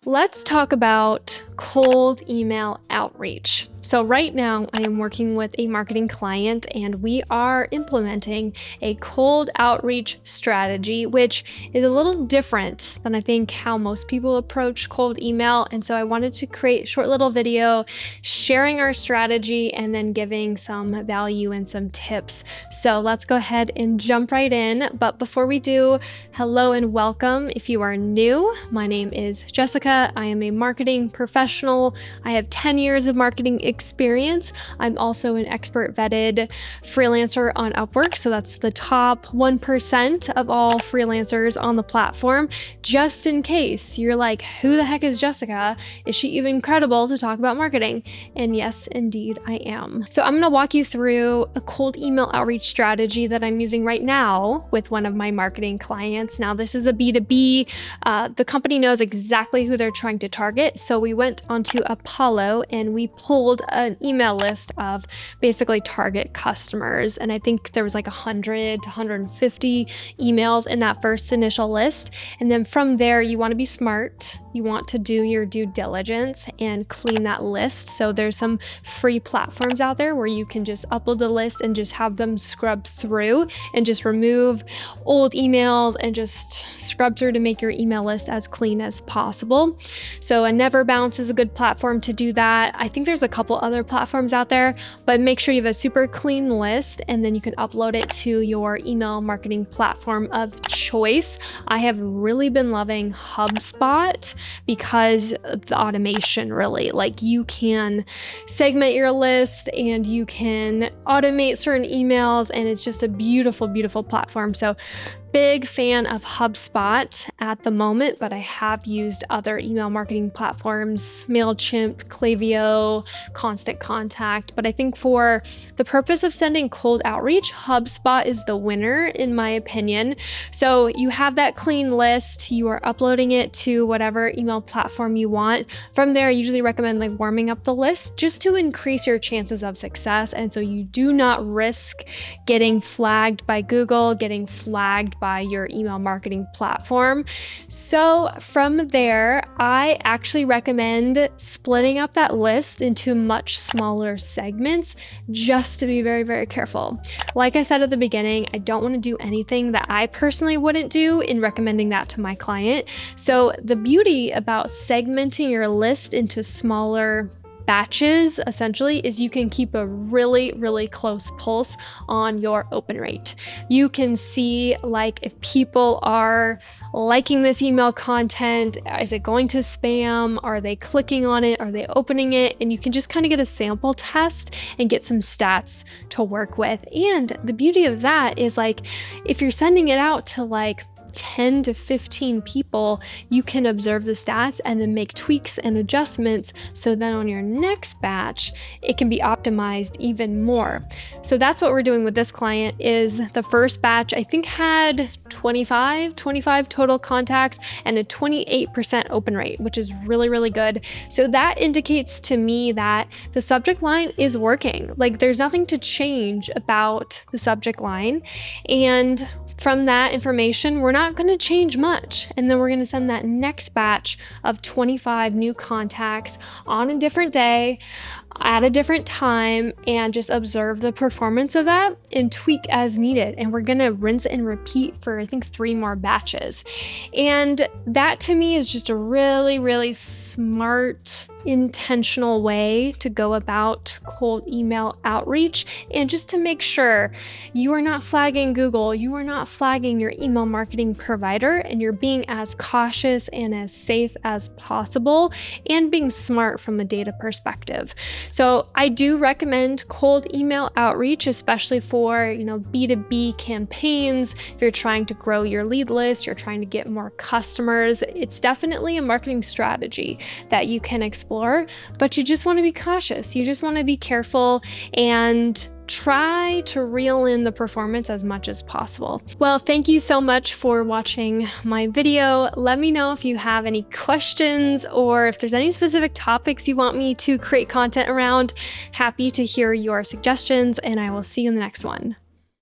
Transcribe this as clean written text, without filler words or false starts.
Let's talk about cold email outreach. So right now I am working with a marketing client and we are implementing a cold outreach strategy, which is a little different than I think how most people approach cold email. And so I wanted to create a short little video sharing our strategy and then giving some value and some tips. So let's go ahead and jump right in. But before we do, hello and welcome. If you are new, my name is Jessica. I am a marketing professional. I have 10 years of marketing experience. I'm also an expert vetted freelancer on Upwork. So that's the top 1% of all freelancers on the platform. Just in case you're like, who the heck is Jessica? Is she even credible to talk about marketing? And yes, indeed I am. So I'm going to walk you through a cold email outreach strategy that I'm using right now with one of my marketing clients. Now this is a B2B. The company knows exactly who they're trying to target. So we went onto Apollo and we pulled an email list of basically target customers. And I think there was like 100 to 150 emails in that first initial list. And then from there, you want to be smart. You want to do your due diligence and clean that list. So there's some free platforms out there where you can just upload the list and just have them scrubbed through and just remove old emails and just scrub through to make your email list as clean as possible. So a Neverbounce is a good platform to do that. I think there's a couple other platforms out there, but make sure you have a super clean list and then you can upload it to your email marketing platform of choice. I have really been loving HubSpot because of the automation, really. Like you can segment your list and you can automate certain emails, and it's just a beautiful, beautiful platform. So big fan of HubSpot at the moment, but I have used other email marketing platforms, MailChimp, Klaviyo, Constant Contact. But I think for the purpose of sending cold outreach, HubSpot is the winner in my opinion. So you have that clean list, you are uploading it to whatever email platform you want. From there, I usually recommend like warming up the list just to increase your chances of success. And so you do not risk getting flagged by Google, getting flagged by your email marketing platform. So from there, I actually recommend splitting up that list into much smaller segments just to be very, very careful. Like I said at the beginning, I don't want to do anything that I personally wouldn't do in recommending that to my client. So the beauty about segmenting your list into smaller batches essentially is you can keep a really, really close pulse on your open rate. You can see like if people are liking this email content, is it going to spam? Are they clicking on it? Are they opening it? And you can just kind of get a sample test and get some stats to work with. And the beauty of that is like if you're sending it out to like 10 to 15 people, you can observe the stats and then make tweaks and adjustments so then on your next batch, it can be optimized even more. So that's what we're doing with this client is the first batch, I think had 25 total contacts and a 28% open rate, which is really, really good. So that indicates to me that the subject line is working. Like there's nothing to change about the subject line. And from that information, we're not going to change much. And then we're going to send that next batch of 25 new contacts on a different day at a different time and just observe the performance of that and tweak as needed. And we're going to rinse and repeat for I think 3 more batches. And that to me is just a really, really smart, intentional way to go about cold email outreach. And just to make sure you are not flagging Google, you are not flagging your email marketing provider, and you're being as cautious and as safe as possible and being smart from a data perspective. So I do recommend cold email outreach, especially for, B2B campaigns. If you're trying to grow your lead list, you're trying to get more customers, it's definitely a marketing strategy that you can explore, but you just want to be cautious. You just want to be careful and try to reel in the performance as much as possible. Well, thank you so much for watching my video. Let me know if you have any questions or if there's any specific topics you want me to create content around. Happy to hear your suggestions, and I will see you in the next one.